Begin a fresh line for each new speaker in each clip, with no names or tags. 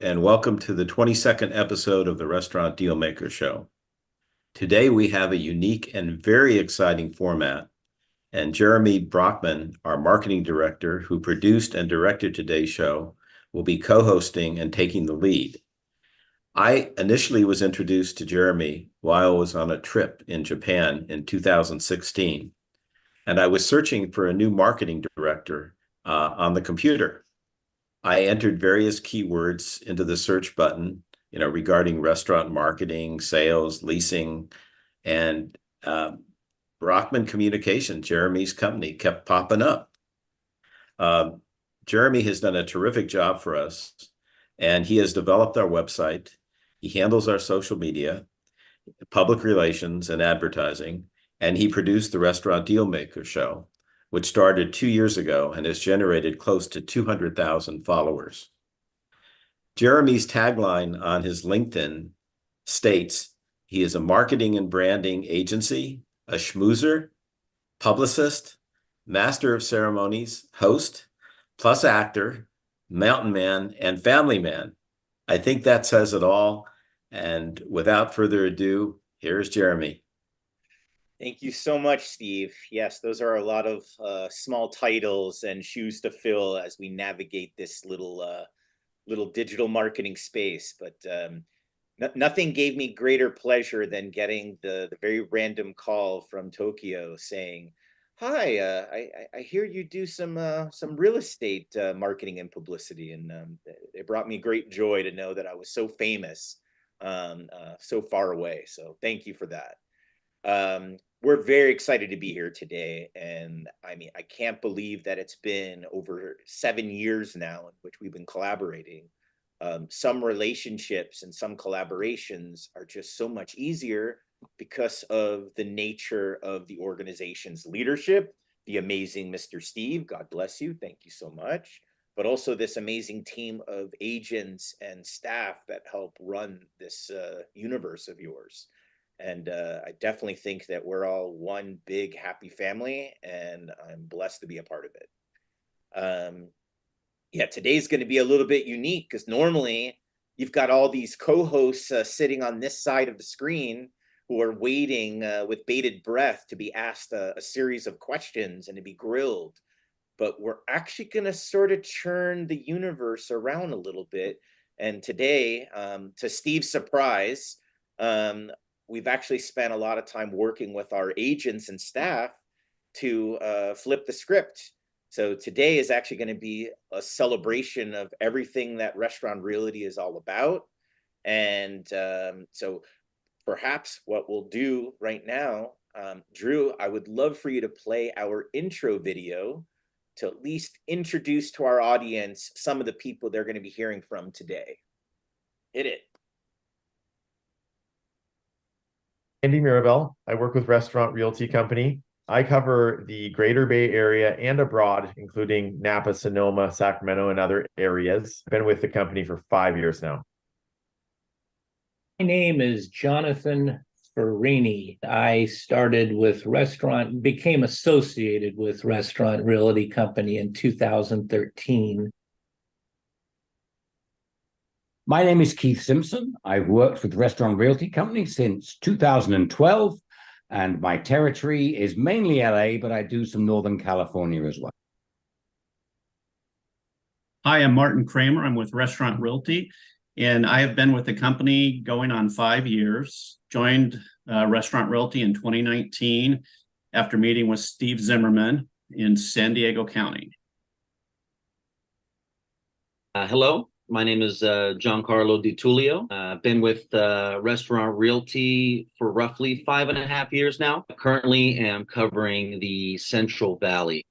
and welcome to the 22nd episode of the Restaurant Dealmaker Show. Today we have a unique and very exciting format, and Jeremy Broekman, our marketing director who produced and directed today's show, will be co-hosting and taking the lead. I initially was introduced to Jeremy while I was on a trip in Japan in 2016, and I was searching for a new marketing director on the computer. I entered various keywords into the search button, regarding restaurant marketing, sales, leasing, and Brockman Communication, Jeremy's company, kept popping up. Jeremy has done a terrific job for us, and he has developed our website. He handles our social media, public relations, and advertising, and he produced the Restaurant Dealmaker Show, which started 2 years ago and has generated close to 200,000 followers. Jeremy's tagline on his LinkedIn states he is a marketing and branding agency, a schmoozer, publicist, master of ceremonies, host, plus actor, mountain man, and family man. I think that says it all. And without further ado, here's Jeremy.
Thank you so much, Steve. Yes, those are a lot of small titles and shoes to fill as we navigate this little digital marketing space. But nothing gave me greater pleasure than getting the very random call from Tokyo saying, "Hi, I hear you do some real estate marketing and publicity," and it brought me great joy to know that I was so famous, so far away. So thank you for that. We're very excited to be here today. And I mean, I can't believe that it's been over 7 years now in which we've been collaborating. Some relationships and some collaborations are just so much easier because of the nature of the organization's leadership, the amazing Mr. Steve, God bless you, thank you so much, but also this amazing team of agents and staff that help run this universe of yours. And I definitely think that we're all one big happy family, and I'm blessed to be a part of it. Yeah, today's going to be a little bit unique because normally you've got all these co-hosts sitting on this side of the screen who are waiting with bated breath to be asked a series of questions and to be grilled. But we're actually going to sort of churn the universe around a little bit. And today, to Steve's surprise, we've actually spent a lot of time working with our agents and staff to flip the script. So today is actually going to be a celebration of everything that Restaurant Realty is all about. And so perhaps what we'll do right now, Drew, I would love for you to play our intro video to at least introduce to our audience some of the people they're going to be hearing from today. Hit it.
Andy Mirabel. I work with Restaurant Realty Company. I cover the Greater Bay Area and abroad, including Napa, Sonoma, Sacramento, and other areas. I've been with the company for 5 years now.
My name is Jonathan Farini. I became associated with Restaurant Realty Company in 2013.
My name is Keith Simpson. I've worked with Restaurant Realty Company since 2012, and my territory is mainly LA, but I do some Northern California as well.
Hi, I'm Martin Kramer. I'm with Restaurant Realty, and I have been with the company going on 5 years. Joined Restaurant Realty in 2019 after meeting with Steve Zimmerman in San Diego County.
Hello. My name is Giancarlo Di Tullio. I've been with Restaurant Realty for roughly 5.5 years now. Currently am covering the Central Valley.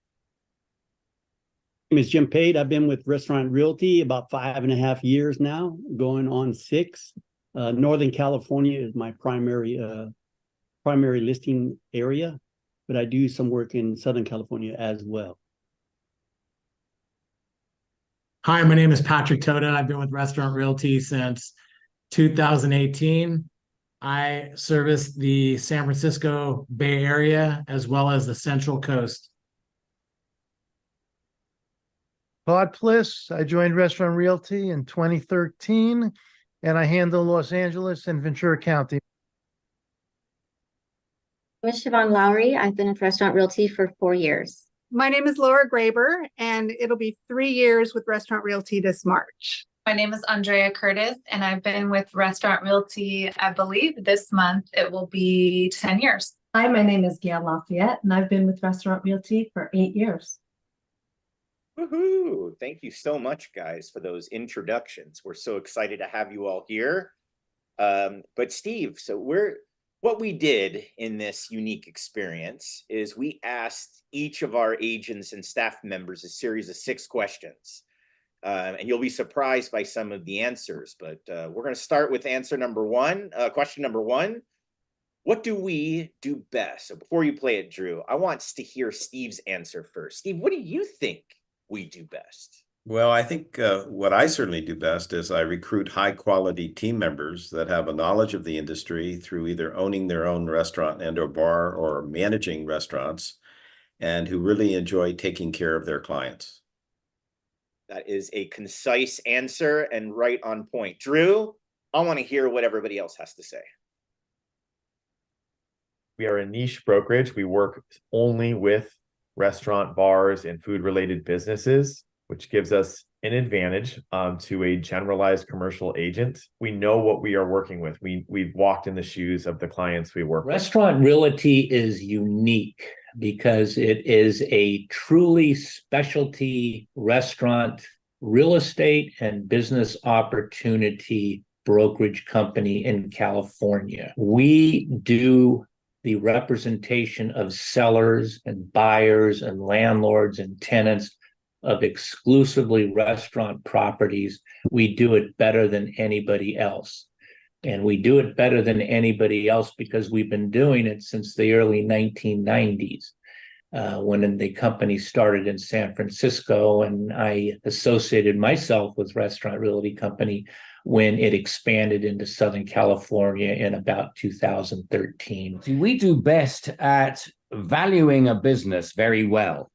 My name is Jim Pate. I've been with Restaurant Realty about 5.5 years now, going on 6. Northern California is my primary listing area, but I do some work in Southern California as well.
Hi, my name is Patrick Toda. I've been with Restaurant Realty since 2018. I service the San Francisco Bay Area as well as the Central Coast.
Todd Pliss. I joined Restaurant Realty in 2013, and I handle Los Angeles and Ventura County.
I'm Siobhan Lowry. I've been with Restaurant Realty for 4 years.
My name is Laura Graber, and it'll be 3 years with Restaurant Realty this March.
My name is Andrea Curtis, and I've been with Restaurant Realty, I believe this month it will be 10 years.
Hi, my name is Gail Lafayette, and I've been with Restaurant Realty for 8 years.
Woohoo! Thank you so much, guys, for those introductions. We're so excited to have you all here. But Steve, what we did in this unique experience is we asked each of our agents and staff members a series of 6 questions. And you'll be surprised by some of the answers, but we're going to start with answer number 1. Question number 1, what do we do best? So before you play it, Drew, I want to hear Steve's answer first. Steve, what do you think we do best?
Well, I think what I certainly do best is I recruit high quality team members that have a knowledge of the industry through either owning their own restaurant and or bar or managing restaurants, and who really enjoy taking care of their clients.
That is a concise answer and right on point. Drew, I want to hear what everybody else has to say.
We are a niche brokerage. We work only with restaurant, bars, and food-related businesses, which gives us an advantage to a generalized commercial agent. We know what we are working with. We've walked in the shoes of the clients we work with.
Restaurant Realty is unique because it is a truly specialty restaurant real estate and business opportunity brokerage company in California. We do the representation of sellers and buyers and landlords and tenants of exclusively restaurant properties. We do it better than anybody else. And we do it better than anybody else because we've been doing it since the early 1990s, when the company started in San Francisco, and I associated myself with Restaurant Realty Company when it expanded into Southern California in about 2013.
See, we do best at valuing a business very well.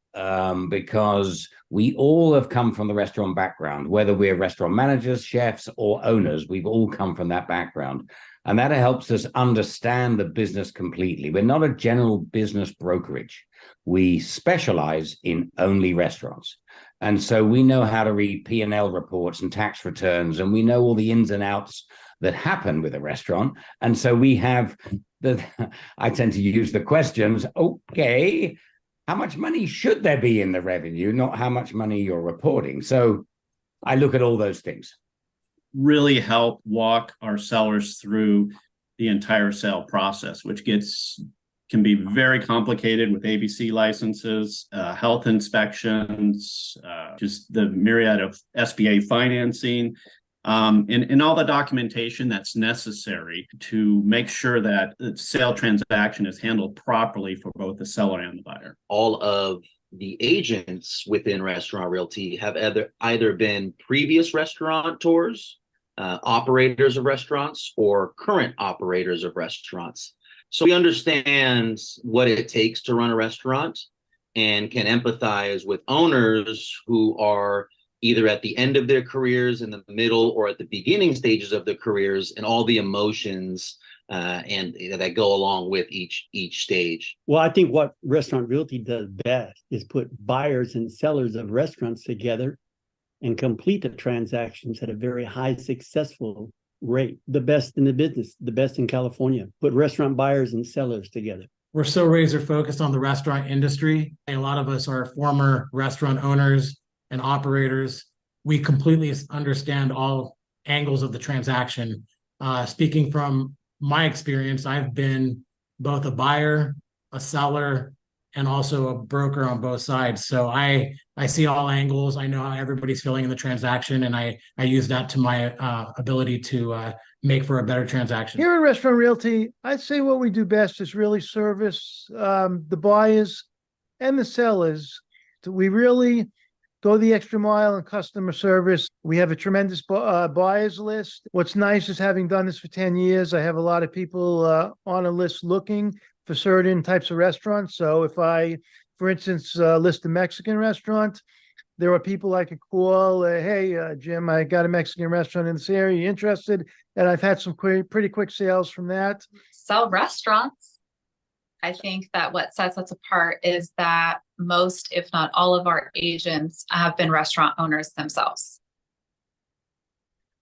Because we all have come from the restaurant background, whether we're restaurant managers, chefs, or owners, we've all come from that background. And that helps us understand the business completely. We're not a general business brokerage. We specialize in only restaurants. And so we know how to read P&L reports and tax returns, and we know all the ins and outs that happen with a restaurant. And so we have I tend to use the questions, okay, how much money should there be in the revenue, not how much money you're reporting. So I look at all those things.
Really help walk our sellers through the entire sale process, which can be very complicated with ABC licenses, health inspections, just the myriad of SBA financing, and all the documentation that's necessary to make sure that the sale transaction is handled properly for both the seller and the buyer.
All of the agents within Restaurant Realty have either been previous restaurateurs, operators of restaurants, or current operators of restaurants. So we understand what it takes to run a restaurant and can empathize with owners who are either at the end of their careers, in the middle, or at the beginning stages of their careers, and all the emotions and that go along with each stage.
Well, I think what Restaurant Realty does best is put buyers and sellers of restaurants together and complete the transactions at a very high successful rate. The best in the business, the best in California. Put restaurant buyers and sellers together.
We're so razor focused on the restaurant industry. A lot of us are former restaurant owners and operators. We completely understand all angles of the transaction. Speaking from my experience, I've been both a buyer, a seller, and also a broker on both sides. So I see all angles. I know how everybody's feeling in the transaction, and I use that to my ability to make for a better transaction.
Here at Restaurant Realty, I'd say what we do best is really service the buyers and the sellers. We really go the extra mile in customer service. We have a tremendous buyers list. What's nice is, having done this for 10 years, I have a lot of people on a list looking for certain types of restaurants. So if I, for instance, list a Mexican restaurant, there are people I could call, hey, Jim, I got a Mexican restaurant in this area, you interested? And I've had some pretty quick sales from that.
Sell restaurants. I think that what sets us apart is that most, if not all of our agents have been restaurant owners themselves.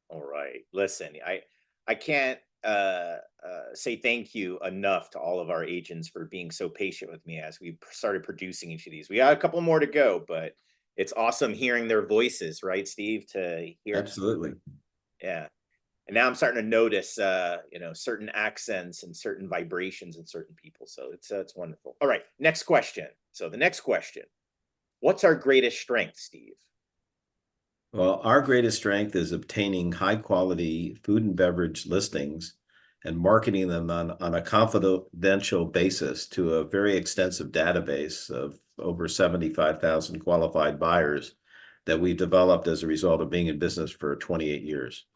All right. Listen, I can't say thank you enough to all of our agents for being so patient with me as we started producing each of these. We got a couple more to go, but it's awesome hearing their voices, right, Steve? To hear.
Absolutely.
Yeah. And now I'm starting to notice, certain accents and certain vibrations in certain people. So it's wonderful. All right. Next question. So the next question, what's our greatest strength, Steve?
Well, our greatest strength is obtaining high quality food and beverage listings and marketing them on a confidential basis to a very extensive database of over 75,000 qualified buyers that we've developed as a result of being in business for 28 years.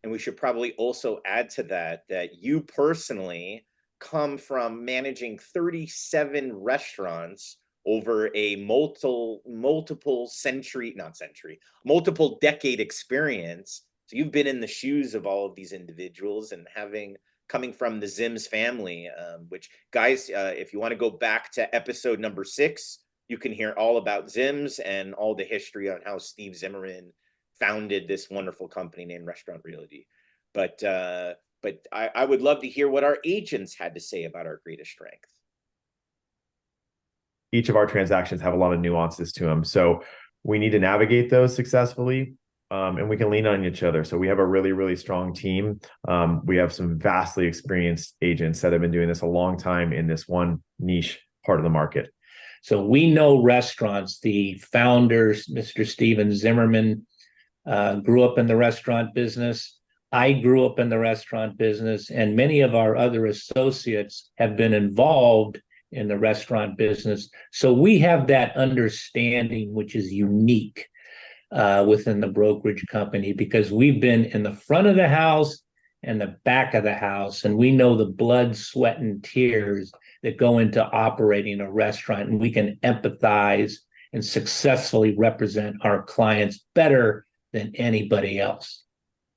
And we should probably also add to that you personally come from managing 37 restaurants over a multiple decade experience. So you've been in the shoes of all of these individuals and coming from the Zims family, which guys, if you want to go back to episode number 6, you can hear all about Zims and all the history on how Steve Zimmerman founded this wonderful company named Restaurant Realty. But I would love to hear what our agents had to say about our greatest strength.
Each of our transactions have a lot of nuances to them. So we need to navigate those successfully, and we can lean on each other. So we have a really, really strong team. We have some vastly experienced agents that have been doing this a long time in this one niche part of the market.
So we know restaurants. The founders, Mr. Steven Zimmerman, grew up in the restaurant business. I grew up in the restaurant business, and many of our other associates have been involved in the restaurant business. So we have that understanding, which is unique within the brokerage company, because we've been in the front of the house and the back of the house, and we know the blood, sweat, and tears that go into operating a restaurant, and we can empathize and successfully represent our clients better than anybody else.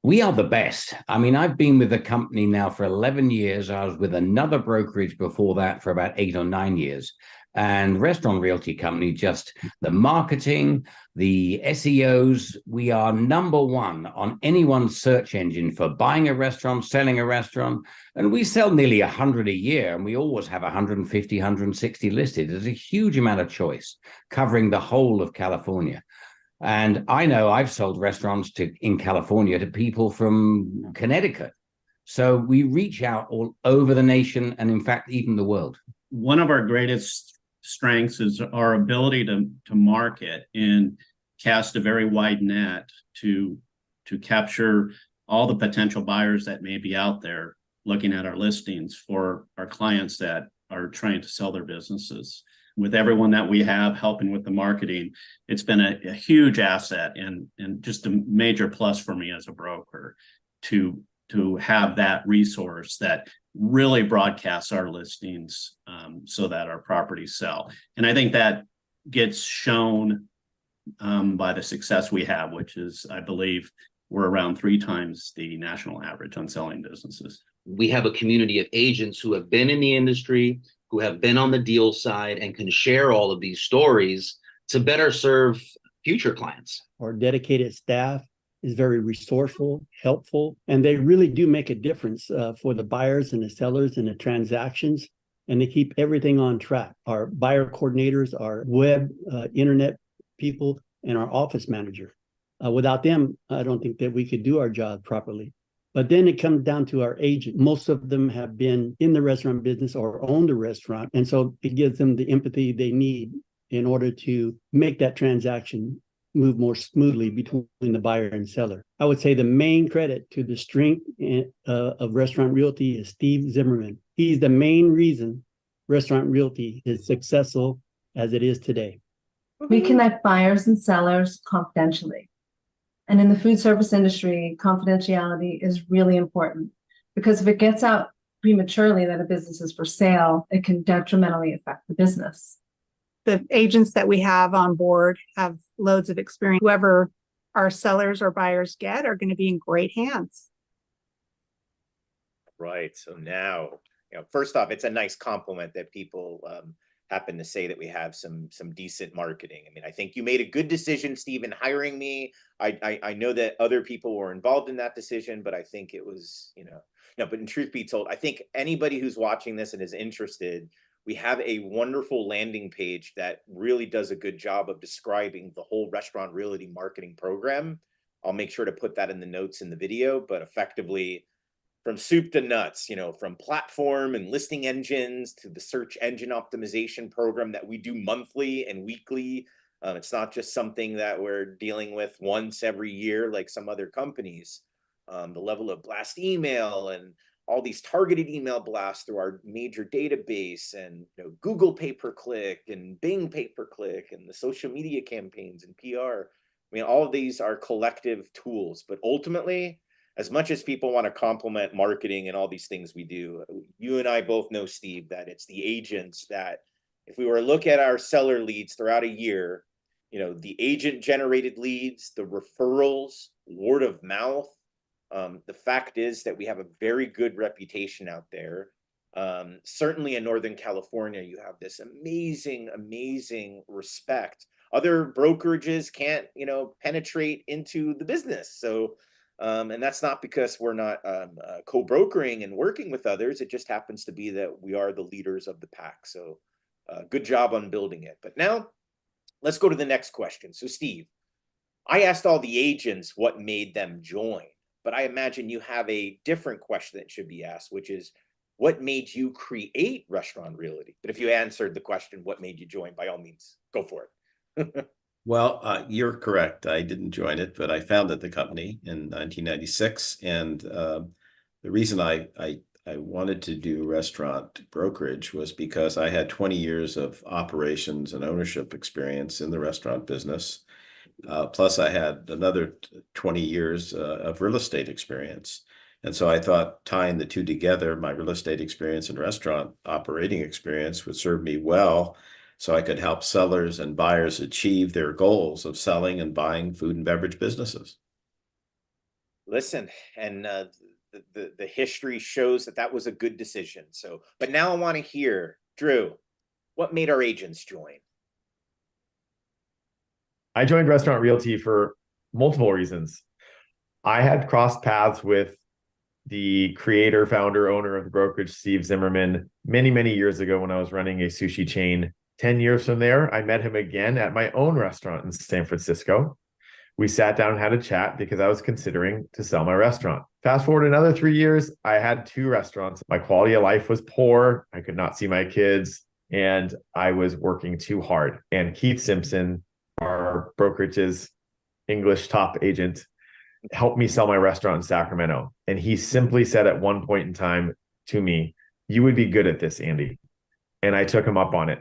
We are the best. I mean, I've been with the company now for 11 years. I was with another brokerage before that for about 8 or 9 years. And Restaurant Realty Company, just the marketing, the SEOs, we are number one on anyone's search engine for buying a restaurant, selling a restaurant. And we sell nearly 100 a year, and we always have 150, 160 listed. There's a huge amount of choice covering the whole of California. And I know I've sold restaurants in California to people from Connecticut. So we reach out all over the nation and, in fact, even the world.
One of our greatest strengths is our ability to market and cast a very wide net to capture all the potential buyers that may be out there looking at our listings for our clients that are trying to sell their businesses. With everyone that we have helping with the marketing, it's been a huge asset and just a major plus for me as a broker to have that resource that really broadcasts our listings so that our properties sell. And I think that gets shown by the success we have, which is, I believe, we're around 3 times the national average on selling businesses.
We have a community of agents who have been in the industry, who have been on the deal side, and can share all of these stories to better serve future clients.
Our dedicated staff is very resourceful, helpful, and they really do make a difference for the buyers and the sellers and the transactions, and they keep everything on track. Our buyer coordinators, our web, internet people, and our office manager. Without them, I don't think that we could do our job properly. But then it comes down to our agent. Most of them have been in the restaurant business or owned a restaurant. And so it gives them the empathy they need in order to make that transaction move more smoothly between the buyer and seller. I would say the main credit to the strength of Restaurant Realty is Steve Zimmerman. He's the main reason Restaurant Realty is successful as it is today.
We connect buyers and sellers confidentially. And in the food service industry, confidentiality is really important because if it gets out prematurely that a business is for sale, it can detrimentally affect the business.
The agents that we have on board have loads of experience. Whoever our sellers or buyers get are going to be in great hands.
Right. So now, first off, it's a nice compliment that people happen to say that we have some decent marketing. I mean, I think you made a good decision, Steve, in hiring me. I know that other people were involved in that decision, but I think it was, no, but in truth be told, I think anybody who's watching this and is interested, we have a wonderful landing page that really does a good job of describing the whole Restaurant Realty marketing program. I'll make sure to put that in the notes in the video, but effectively, from soup to nuts, from platform and listing engines to the search engine optimization program that we do monthly and weekly. It's not just something that we're dealing with once every year like some other companies. The level of blast email and all these targeted email blasts through our major database and Google pay-per-click and Bing pay-per-click and the social media campaigns and PR. I mean, all of these are collective tools, but ultimately, as much as people want to compliment marketing and all these things we do, you and I both know, Steve, that it's the agents that, if we were to look at our seller leads throughout a year, the agent generated leads, the referrals, word of mouth. The fact is that we have a very good reputation out there. Certainly in Northern California, you have this amazing, amazing respect. Other brokerages can't, penetrate into the business. So, and that's not because we're not co-brokering and working with others. It just happens to be that we are the leaders of the pack. So good job on building it. But now let's go to the next question. So Steve, I asked all the agents what made them join, but I imagine you have a different question that should be asked, which is what made you create Restaurant Realty? But if you answered the question, what made you join, by all means, go for it.
Well, you're correct. I didn't join it, but I founded the company in 1996. And the reason I wanted to do restaurant brokerage was because I had 20 years of operations and ownership experience in the restaurant business. Plus, I had another 20 years of real estate experience. And so I thought tying the two together, my real estate experience and restaurant operating experience, would serve me well, so I could help sellers and buyers achieve their goals of selling and buying food and beverage businesses.
Listen, and the history shows that was a good decision. So, but now I want to hear, Drew, what made our agents join?
I joined Restaurant Realty for multiple reasons. I had crossed paths with the creator, founder, owner of the brokerage, Steve Zimmerman, many, many years ago when I was running a sushi chain. 10 years from there, I met him again at my own restaurant in San Francisco. We sat down and had a chat because I was considering to sell my restaurant. Fast forward another 3 years, I had 2 restaurants. My quality of life was poor. I could not see my kids, and I was working too hard. And Keith Simpson, our brokerage's English top agent, helped me sell my restaurant in Sacramento. And he simply said at one point in time to me, "You would be good at this, Andy." And I took him up on it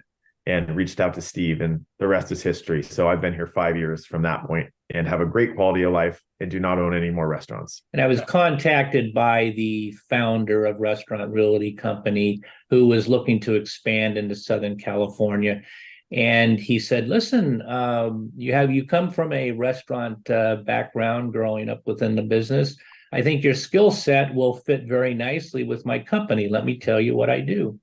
and reached out to Steve, and the rest is history. So I've been here 5 years from that point and have a great quality of life and do not own any more restaurants.
And I was contacted by the founder of Restaurant Realty Company, who was looking to expand into Southern California. And he said, "Listen, you come from a restaurant background growing up within the business. I think your skill set will fit very nicely with my company. Let me tell you what I do."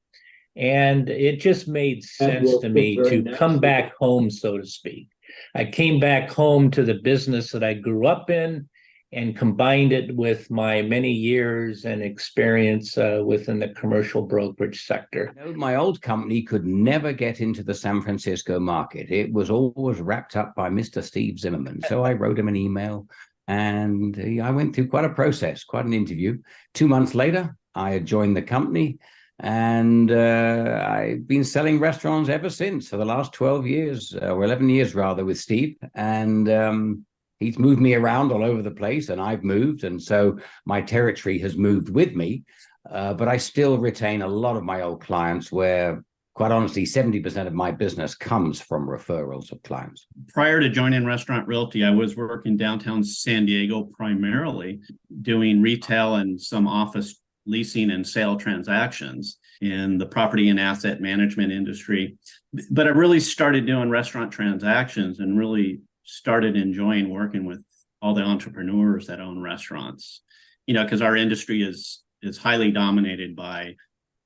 And it just made sense to me to come back home, so to speak. I came back home to the business that I grew up in and combined it with my many years and experience within the commercial brokerage sector.
My old company could never get into the San Francisco market. It was always wrapped up by Mr. Steve Zimmerman. So I wrote him an email, and I went through quite a process, quite an interview. 2 months later, I had joined the company. And I've been selling restaurants ever since, for the last 12 years, or 11 years rather, with Steve. And he's moved me around all over the place, and I've moved. And so my territory has moved with me. But I still retain a lot of my old clients, where, quite honestly, 70% of my business comes from referrals of clients.
Prior to joining Restaurant Realty, I was working downtown San Diego primarily, doing retail and some office leasing and sale transactions in the property and asset management industry. But I really started doing restaurant transactions and really started enjoying working with all the entrepreneurs that own restaurants, because our industry is highly dominated by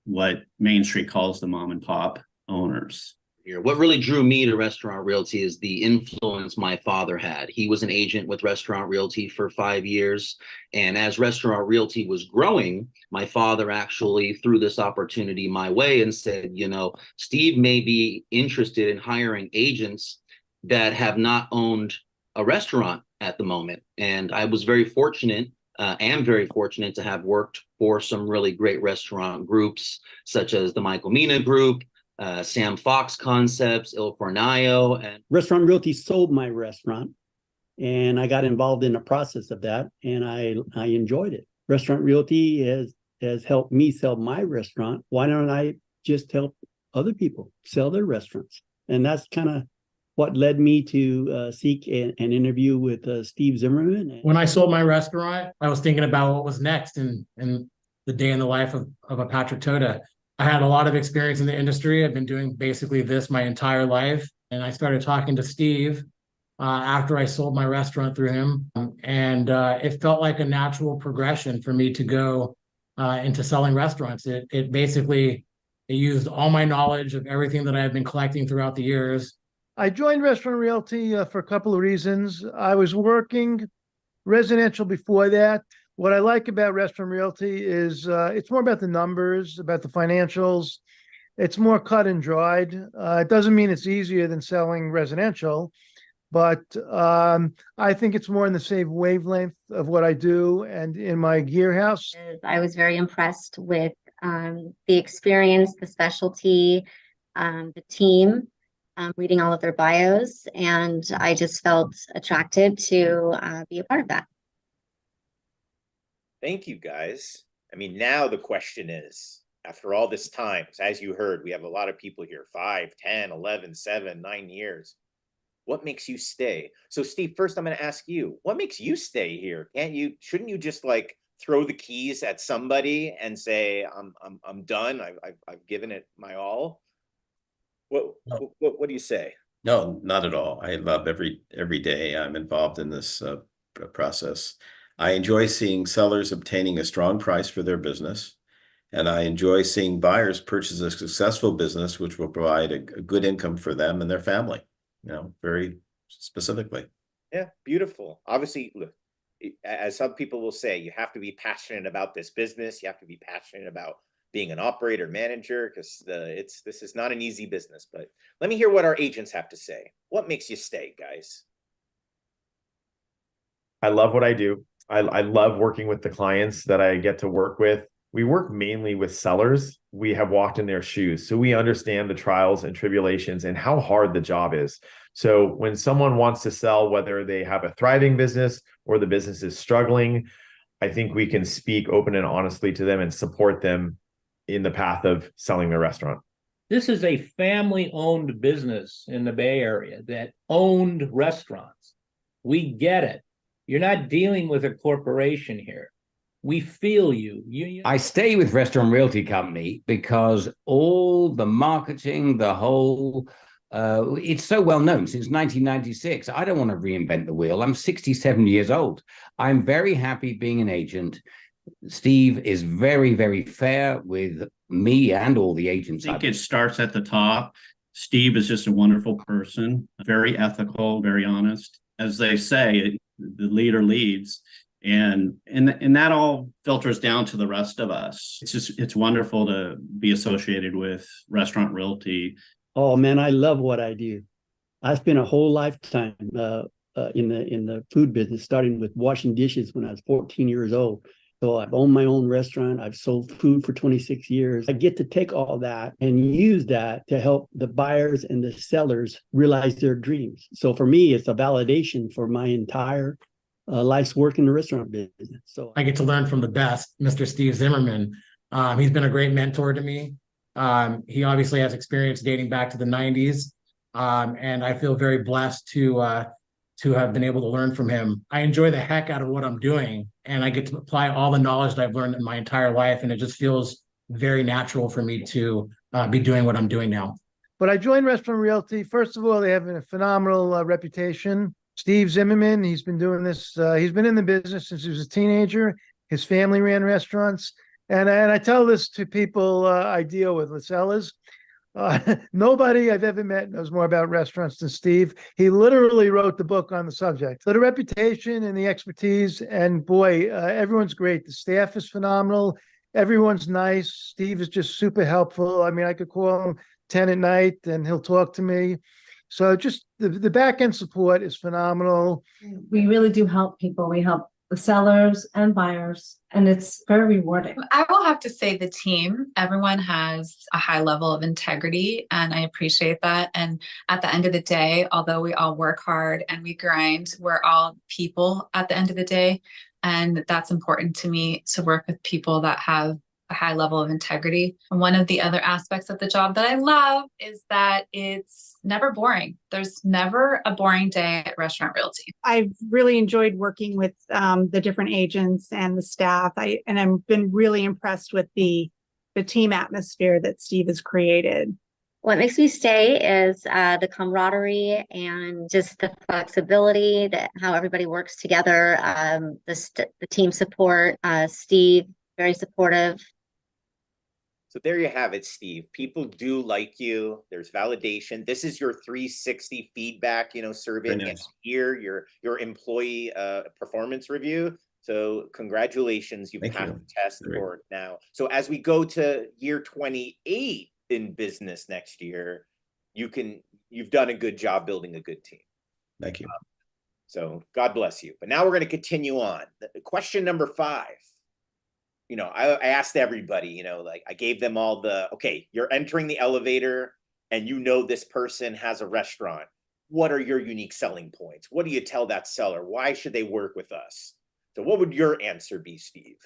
what Main Street calls the mom and pop owners.
What really drew me to Restaurant Realty is the influence my father had. He was an agent with Restaurant Realty for 5 years. And as Restaurant Realty was growing, my father actually threw this opportunity my way and said, Steve may be interested in hiring agents that have not owned a restaurant at the moment. And I was very fortunate, am very fortunate to have worked for some really great restaurant groups, such as the Michael Mina Group, Sam Fox Concepts, Il Fornaio, and
Restaurant Realty sold my restaurant, and I got involved in the process of that, and I enjoyed it. Restaurant Realty has helped me sell my restaurant. Why don't I just help other people sell their restaurants? And that's kind of what led me to seek an interview with Steve Zimmerman.
When I sold my restaurant, I was thinking about what was next in the day in the life of a Patrick Toda. I had a lot of experience in the industry. I've been doing basically this my entire life. And I started talking to Steve after I sold my restaurant through him. And it felt like a natural progression for me to go into selling restaurants. It basically used all my knowledge of everything that I had been collecting throughout the years.
I joined Restaurant Realty for a couple of reasons. I was working residential before that. What I like about Restaurant Realty is it's more about the numbers, about the financials. It's more cut and dried. It doesn't mean it's easier than selling residential, but I think it's more in the same wavelength of what I do and in my gear house.
I was very impressed with the experience, the specialty, the team, reading all of their bios, and I just felt attracted to be a part of that.
Thank you, guys. I mean, now the question is, after all this time, as you heard, we have a lot of people here, 5, 10, 11, 7, 9 years. What makes you stay? So Steve, first I'm going to ask you, what makes you stay here? Shouldn't you just like throw the keys at somebody and say, I'm done. I've given it my all. What do you say?
No, not at all. I love every day I'm involved in this process. I enjoy seeing sellers obtaining a strong price for their business, and I enjoy seeing buyers purchase a successful business, which will provide a good income for them and their family, very specifically.
Yeah, beautiful. Obviously, look, as some people will say, you have to be passionate about this business. You have to be passionate about being an operator, manager, because this is not an easy business. But let me hear what our agents have to say. What makes you stay, guys?
I love what I do. I love working with the clients that I get to work with. We work mainly with sellers. We have walked in their shoes, so we understand the trials and tribulations and how hard the job is. So when someone wants to sell, whether they have a thriving business or the business is struggling, I think we can speak open and honestly to them and support them in the path of selling their restaurant.
This is a family-owned business in the Bay Area that owned restaurants. We get it. You're not dealing with a corporation here. We feel you.
I stay with Restaurant Realty Company because all the marketing, the whole, it's so well known since 1996. I don't want to reinvent the wheel. I'm 67 years old. I'm very happy being an agent. Steve is very, very fair with me and all the agents.
I think it starts at the top. Steve is just a wonderful person, very ethical, very honest. As they say, the leader leads, and that all filters down to the rest of us. It's wonderful to be associated with Restaurant Realty.
Oh man, I love what I do. I spent a whole lifetime in the food business, starting with washing dishes when I was 14 years old. So I've owned my own restaurant. I've sold food for 26 years. I get to take all that and use that to help the buyers and the sellers realize their dreams. So for me, it's a validation for my entire life's work in the restaurant business. So
I get to learn from the best, Mr. Steve Zimmerman. He's been a great mentor to me. He obviously has experience dating back to the 90s. And I feel very blessed to have been able to learn from him. I enjoy the heck out of what I'm doing, and I get to apply all the knowledge that I've learned in my entire life. And it just feels very natural for me to be doing what I'm doing now.
But I joined Restaurant Realty. First of all, they have a phenomenal reputation. Steve Zimmerman, he's been doing this. He's been in the business since he was a teenager. His family ran restaurants. And I tell this to people I deal with sellers. Nobody I've ever met knows more about restaurants than Steve. He literally wrote the book on the subject. So the reputation and the expertise, and boy, everyone's great. The staff is phenomenal. Everyone's nice. Steve is just super helpful. I mean, I could call him 10 at night and he'll talk to me. So just the back end support is phenomenal.
We really do help people. We help the sellers and buyers, and it's very rewarding.
I will have to say the team, everyone has a high level of integrity, and I appreciate that. And at the end of the day, although we all work hard and we grind, we're all people at the end of the day. And that's important to me, to work with people that have a high level of integrity. And one of the other aspects of the job that I love is that it's never boring. There's never a boring day at Restaurant Realty.
I've really enjoyed working with the different agents and the staff. I've been really impressed with the team atmosphere that Steve has created.
What makes me stay is the camaraderie and just the flexibility, that how everybody works together, the team support. Steve, very supportive.
So there you have it, Steve. People do like you. There's validation. This is your 360 feedback, survey next year, your employee performance review. So congratulations, you've passed the test for it now. So as we go to year 28 in business next year, you've done a good job building a good team.
Thank you.
So God bless you. But now we're going to continue on. Question number 5. I asked everybody, I gave them all okay, you're entering the elevator and this person has a restaurant. What are your unique selling points? What do you tell that seller? Why should they work with us? So what would your answer be, Steve?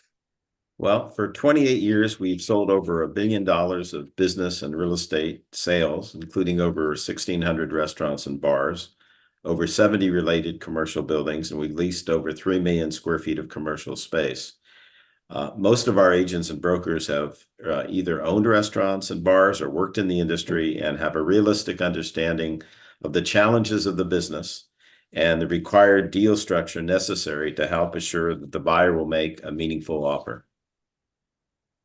Well, for 28 years, we've sold over $1 billion of business and real estate sales, including over 1,600 restaurants and bars, over 70 related commercial buildings, and we leased over 3 million square feet of commercial space. Most of our agents and brokers have either owned restaurants and bars or worked in the industry and have a realistic understanding of the challenges of the business and the required deal structure necessary to help assure that the buyer will make a meaningful offer.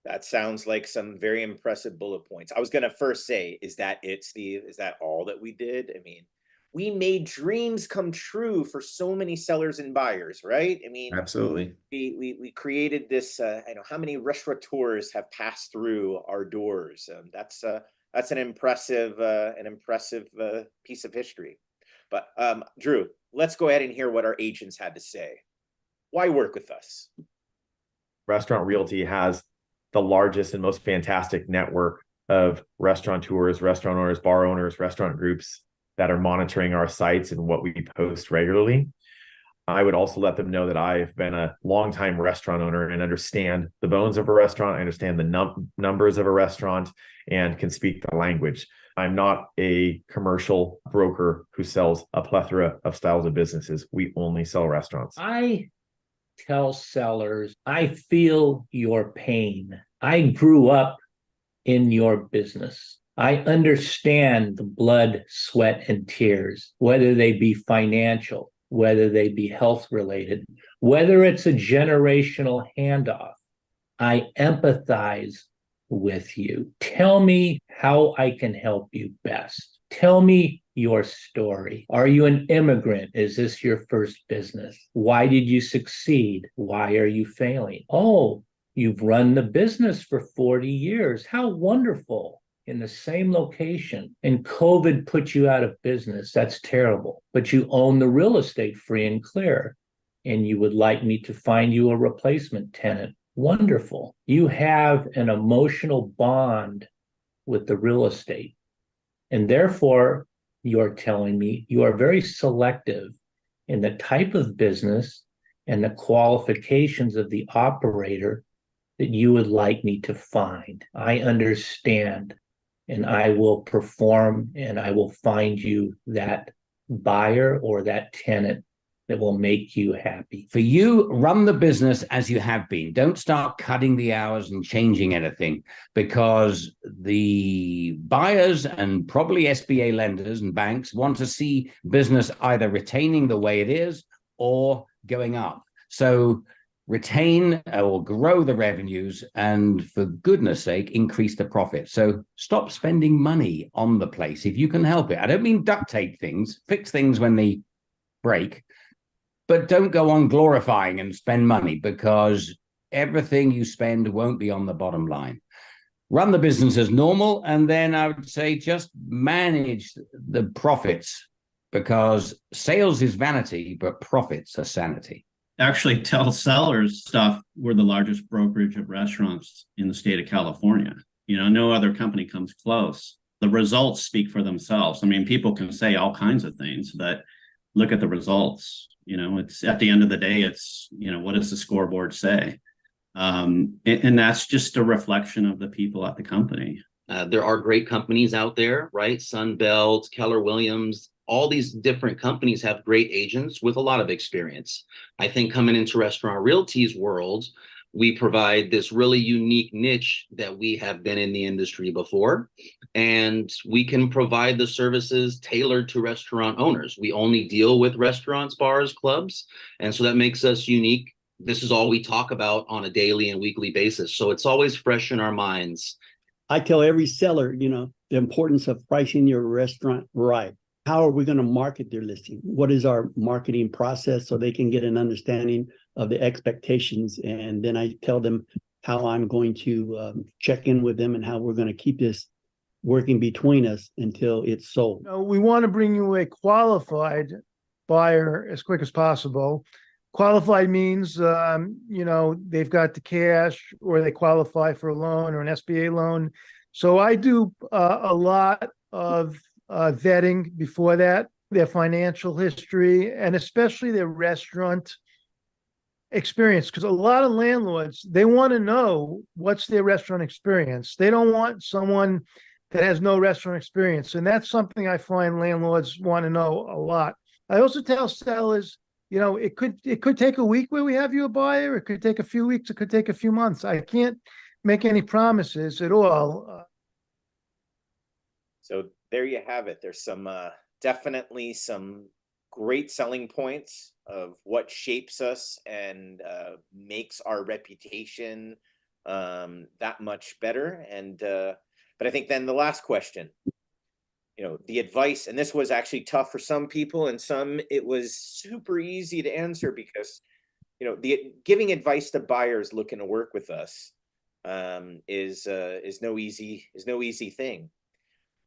That sounds like some very impressive bullet points. I was going to first say, is that it, Steve? Is that all that we did? I mean, we made dreams come true for so many sellers and buyers, right? I mean,
absolutely.
We created this. How many restaurateurs have passed through our doors? That's an impressive piece of history. But Drew, let's go ahead and hear what our agents had to say. Why work with us?
Restaurant Realty has the largest and most fantastic network of restaurateurs, restaurant owners, bar owners, restaurant groups that are monitoring our sites and what we post regularly. I would also let them know that I've been a longtime restaurant owner and understand the bones of a restaurant. I understand the numbers of a restaurant and can speak the language. I'm not a commercial broker who sells a plethora of styles of businesses. We only sell restaurants.
I tell sellers, I feel your pain. I grew up in your business. I understand the blood, sweat, and tears, whether they be financial, whether they be health related, whether it's a generational handoff. I empathize with you. Tell me how I can help you best. Tell me your story. Are you an immigrant? Is this your first business? Why did you succeed? Why are you failing? Oh, you've run the business for 40 years. How wonderful. In the same location, and COVID put you out of business. That's terrible. But you own the real estate free and clear, and you would like me to find you a replacement tenant. Wonderful. You have an emotional bond with the real estate. And therefore, you're telling me you are very selective in the type of business and the qualifications of the operator that you would like me to find. I understand. And I will perform and I will find you that buyer or that tenant that will make you happy.
For you, run the business as you have been. Don't start cutting the hours and changing anything, because the buyers and probably SBA lenders and banks want to see business either retaining the way it is or going up. So retain or grow the revenues, and for goodness sake, increase the profit. So stop spending money on the place if you can help it. I don't mean duct tape things, fix things when they break, but don't go on glorifying and spend money, because everything you spend won't be on the bottom line. Run the business as normal, and then I would say just manage the profits, because sales is vanity, but profits are sanity.
Actually, tell sellers stuff. We're the largest brokerage of restaurants in the state of California. You know, no other company comes close. The results speak for themselves. I mean, people can say all kinds of things, but look at the results. You know, it's at the end of the day, it's, you know, what does the scoreboard say? And that's just a reflection of the people at the company.
There are great companies out there, right? Sunbelt, Keller Williams, all these different companies have great agents with a lot of experience. I think coming into Restaurant Realty's world, we provide this really unique niche that we have been in the industry before, and we can provide the services tailored to restaurant owners. We only deal with restaurants, bars, clubs, and so that makes us unique. This is all we talk about on a daily and weekly basis, so it's always fresh in our minds.
I tell every seller, you know, the importance of pricing your restaurant right. How are we going to market their listing? What is our marketing process, so they can get an understanding of the expectations? And then I tell them how I'm going to check in with them and how we're going to keep this working between us until it's sold.
We want to bring you a qualified buyer as quick as possible. Qualified means, you know, they've got the cash, or they qualify for a loan or an SBA loan. So I do a lot of vetting before that, their financial history, and especially their restaurant experience. Because a lot of landlords, they want to know what's their restaurant experience. They don't want someone that has no restaurant experience. And that's something I find landlords want to know a lot. I also tell sellers, you know, it could take a week where we have you a buyer. It could take a few weeks. It could take a few months. I can't make any promises at all.
So there you have it. There's some definitely some great selling points of what shapes us and makes our reputation that much better. And but I think then the last question, you know, the advice, and this was actually tough for some people, and some it was super easy to answer, because, you know, the giving advice to buyers looking to work with us is no easy thing.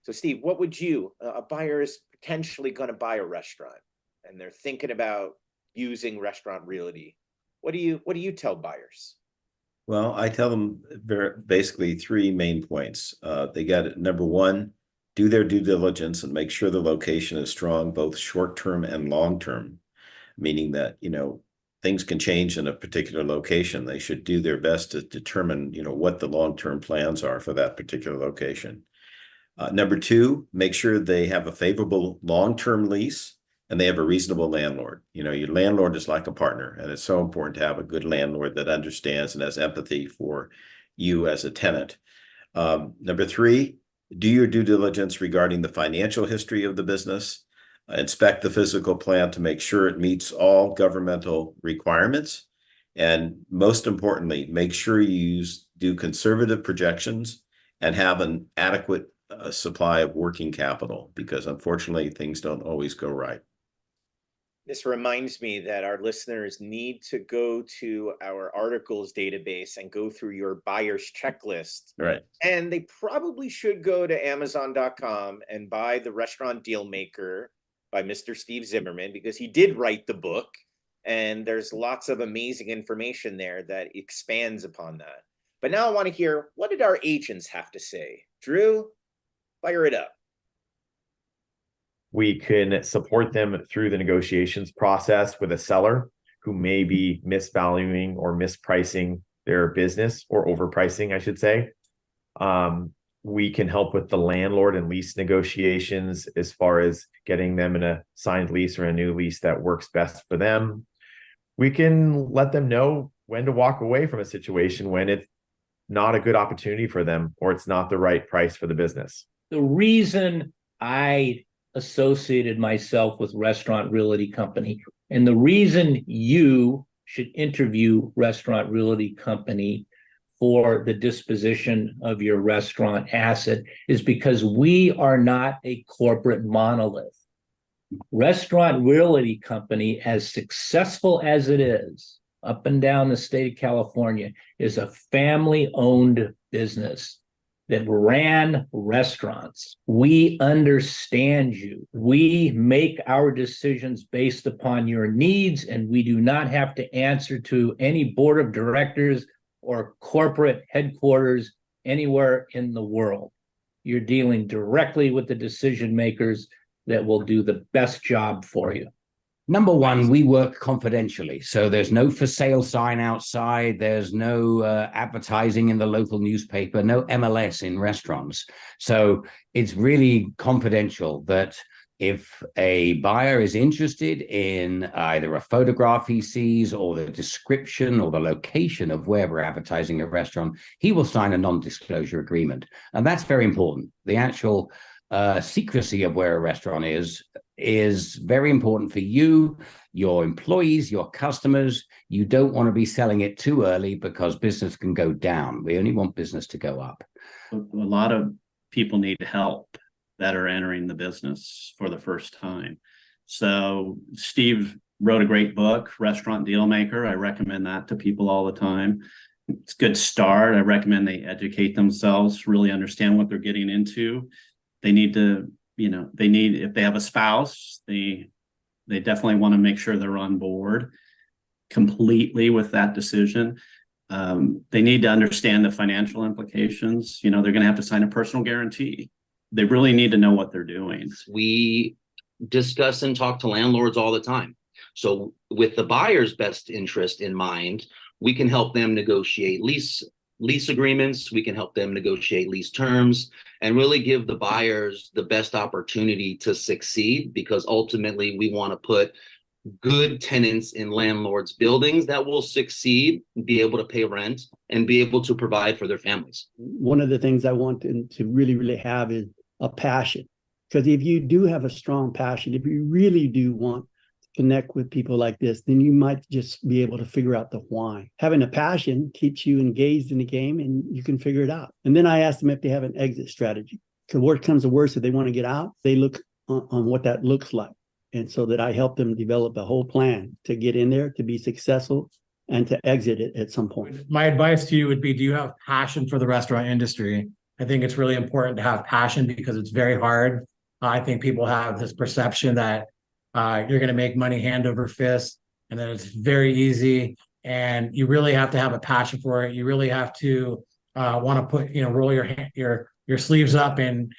So Steve, what would you, a buyer is potentially going to buy a restaurant and they're thinking about using Restaurant Realty. What do you tell buyers?
Well, I tell them basically three main points. They got it. Number one, do their due diligence and make sure the location is strong, both short-term and long-term, meaning that, you know, things can change in a particular location. They should do their best to determine, you know, what the long-term plans are for that particular location. Number two, make sure they have a favorable long-term lease and they have a reasonable landlord. You know, your landlord is like a partner, and it's so important to have a good landlord that understands and has empathy for you as a tenant. Number three, do your due diligence regarding the financial history of the business. Inspect the physical plan to make sure it meets all governmental requirements. And most importantly, make sure you do conservative projections and have an adequate supply of working capital, because unfortunately things don't always go right.
This reminds me that our listeners need to go to our articles database and go through your buyer's checklist.
Right.
And they probably should go to Amazon.com and buy The Restaurant Dealmaker by Mr. Steve Zimmerman, because he did write the book. And there's lots of amazing information there that expands upon that. But now I want to hear, what did our agents have to say? Drew, fire it up.
We can support them through the negotiations process with a seller who may be misvaluing or mispricing their business, or overpricing, I should say. We can help with the landlord and lease negotiations as far as getting them in a signed lease or a new lease that works best for them. We can let them know when to walk away from a situation when it's not a good opportunity for them or it's not the right price for the business.
The reason I associated myself with Restaurant Realty Company, and the reason you should interview Restaurant Realty Company for the disposition of your restaurant asset, is because we are not a corporate monolith. Restaurant Realty Company, as successful as it is up and down the state of California, is a family-owned business that ran restaurants. We understand you. We make our decisions based upon your needs, and we do not have to answer to any board of directors or corporate headquarters anywhere in the world. You're dealing directly with the decision makers that will do the best job for you.
Number one, we work confidentially. So there's no for sale sign outside. There's no advertising in the local newspaper, no MLS in restaurants. So it's really confidential that if a buyer is interested in either a photograph he sees or the description or the location of where we're advertising a restaurant, he will sign a non-disclosure agreement. And that's very important. The actual secrecy of where a restaurant is very important for you, your employees, your customers. You don't want to be selling it too early because business can go down. We only want business to go up.
A lot of people need help that are entering the business for the first time. So Steve wrote a great book, Restaurant Dealmaker. I recommend that to people all the time. It's a good start. I recommend they educate themselves, really understand what they're getting into. They need to, if they have a spouse, they definitely want to make sure they're on board completely with that decision. They need to understand the financial implications. They're going to have to sign a personal guarantee. They really need to know what they're doing.
We discuss and talk to landlords all the time. So with the buyer's best interest in mind, we can help them negotiate lease agreements. We can help them negotiate lease terms and really give the buyers the best opportunity to succeed, because ultimately we want to put good tenants in landlords' buildings that will succeed, be able to pay rent, and be able to provide for their families.
One of the things I want them to really, really have is a passion. Because if you do have a strong passion, if you really do want to connect with people like this, then you might just be able to figure out the why. Having a passion keeps you engaged in the game and you can figure it out. And then I ask them if they have an exit strategy. Because worst comes to worst, if they want to get out, they look on what that looks like. And so that I help them develop a whole plan to get in there, to be successful, and to exit it at some point.
My advice to you would be, do you have passion for the restaurant industry? I think it's really important to have passion because it's very hard. I think people have this perception that you're going to make money hand over fist and that it's very easy. And you really have to have a passion for it. You really have to want to put, roll your sleeves up and,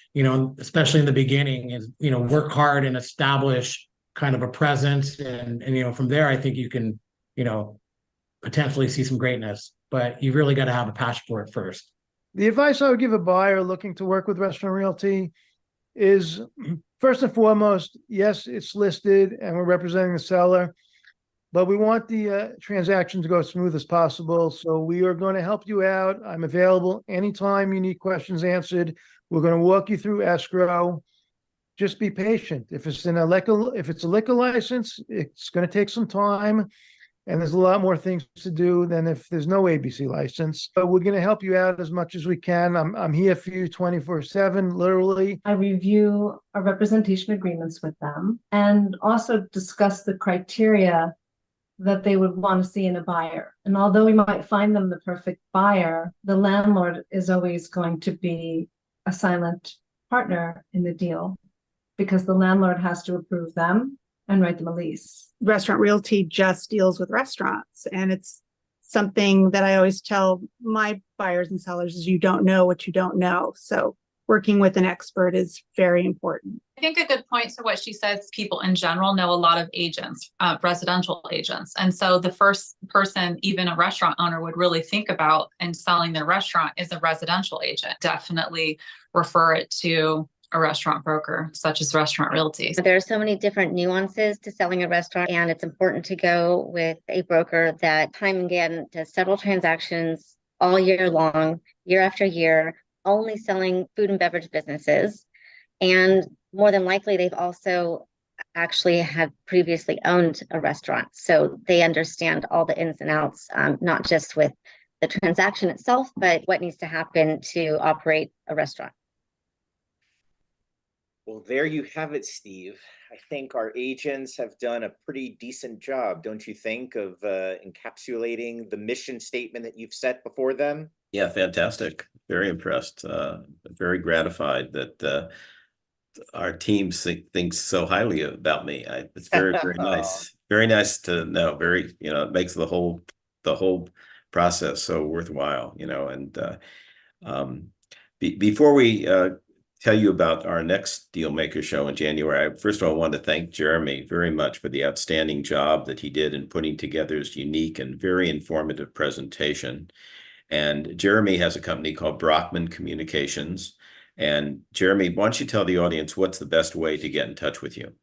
especially in the beginning, is, work hard and establish kind of a presence. And from there, I think you can, potentially see some greatness, but you really got to have a passion for it first.
The advice I would give a buyer looking to work with Restaurant Realty is, first and foremost, yes, it's listed and we're representing the seller, but we want the transaction to go as smooth as possible. So we are going to help you out. I'm available anytime you need questions answered. We're going to walk you through escrow. Just be patient. If it's a liquor license, it's going to take some time. And there's a lot more things to do than if there's no ABC license. But we're going to help you out as much as we can. I'm here for you 24/7, literally.
I review our representation agreements with them and also discuss the criteria that they would want to see in a buyer. And although we might find them the perfect buyer, the landlord is always going to be a silent partner in the deal because the landlord has to approve them and write them a lease.
Restaurant Realty just deals with restaurants, and it's something that I always tell my buyers and sellers is you don't know what you don't know. So working with an expert is very important.
I think a good point to what she says, people in general know a lot of agents, residential agents. And so the first person, even a restaurant owner, would really think about in selling their restaurant is a residential agent. Definitely refer it to a restaurant broker, such as Restaurant Realty.
There are so many different nuances to selling a restaurant, and it's important to go with a broker that time and again does several transactions all year long, year after year, only selling food and beverage businesses. And more than likely, they've also actually had previously owned a restaurant. So they understand all the ins and outs, not just with the transaction itself, but what needs to happen to operate a restaurant.
Well, there you have it, Steve. I think our agents have done a pretty decent job, don't you think, of encapsulating the mission statement that you've set before them?
Yeah, fantastic. Very impressed. Very gratified that our team thinks so highly about me. It's very, very nice. Very nice to know. Very, it makes the whole process so worthwhile, and before we tell you about our next Dealmaker show in January, first of all, I want to thank Jeremy very much for the outstanding job that he did in putting together his unique and very informative presentation. And Jeremy has a company called Broekman Communications. And Jeremy, why don't you tell the audience what's the best way to get in touch with you?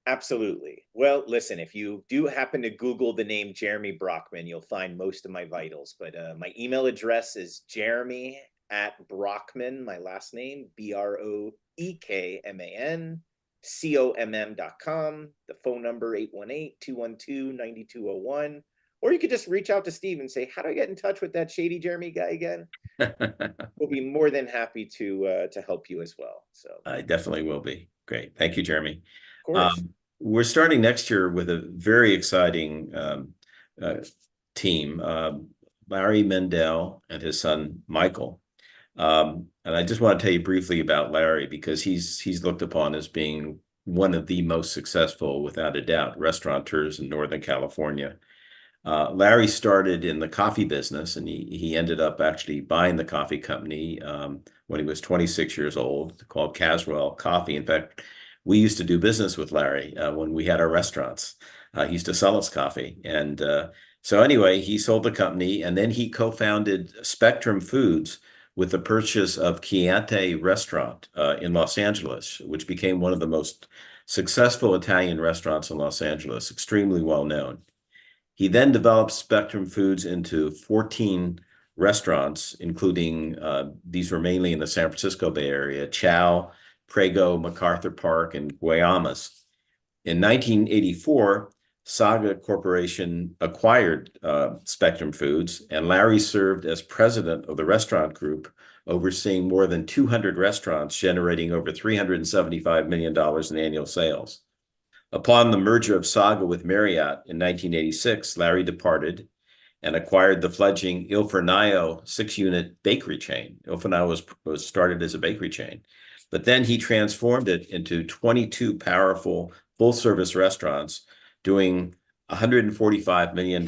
Absolutely. Well, listen, if you do happen to Google the name Jeremy Broekman, you'll find most of my vitals. But my email address is jeremy@Broekman, my last name, BROEKMAN.com. The phone number 818-212-9201. Or you could just reach out to Steve and say, how do I get in touch with that shady Jeremy guy again? We'll be more than happy to help you as well. So
I definitely will be. Great. Thank you, Jeremy.
Of course.
We're starting next year with a very exciting team, Larry Mendel and his son, Michael. And I just want to tell you briefly about Larry because he's looked upon as being one of the most successful, without a doubt, restaurateurs in Northern California. Larry started in the coffee business, and he ended up actually buying the coffee company when he was 26 years old, called Caswell Coffee. In fact, we used to do business with Larry when we had our restaurants. He used to sell us coffee. And so anyway, he sold the company, and then he co-founded Spectrum Foods with the purchase of Chianti Restaurant in Los Angeles, which became one of the most successful Italian restaurants in Los Angeles, extremely well known. He then developed Spectrum Foods into 14 restaurants, including these were mainly in the San Francisco Bay Area, Chow, Prego, MacArthur Park, and Guaymas. In 1984, Saga Corporation acquired Spectrum Foods, and Larry served as president of the restaurant group, overseeing more than 200 restaurants, generating over $375 million in annual sales. Upon the merger of Saga with Marriott in 1986, Larry departed and acquired the fledgling Il Fornaio 6-unit bakery chain. Il Fornaio was started as a bakery chain, but then he transformed it into 22 powerful full-service restaurants, doing $145 million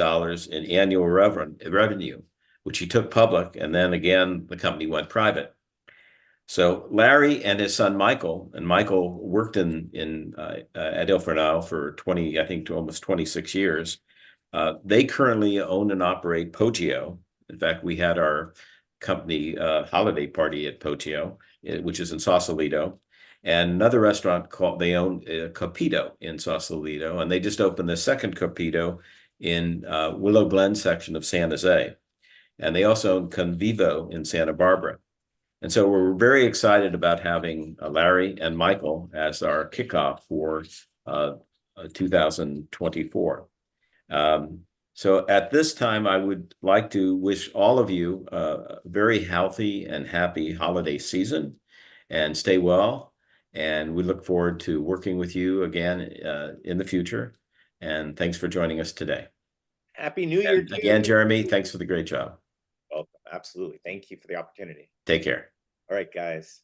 in annual revenue, which he took public, and then again, the company went private. So Larry and his son Michael, and Michael worked at Il Fornaio for almost 26 years. They currently own and operate Poggio. In fact, we had our company holiday party at Poggio, which is in Sausalito, and another restaurant they own Capito in Sausalito, and they just opened the second Capito in Willow Glen section of San Jose, and they also own Convivo in Santa Barbara. And so we're very excited about having Larry and Michael as our kickoff for 2024. So at this time, I would like to wish all of you a very healthy and happy holiday season, and stay well. And we look forward to working with you again in the future. And thanks for joining us today.
Happy New Year to you.
Again, Jeremy, thanks for the great job.
Welcome. Absolutely. Thank you for the opportunity.
Take care.
All right, guys.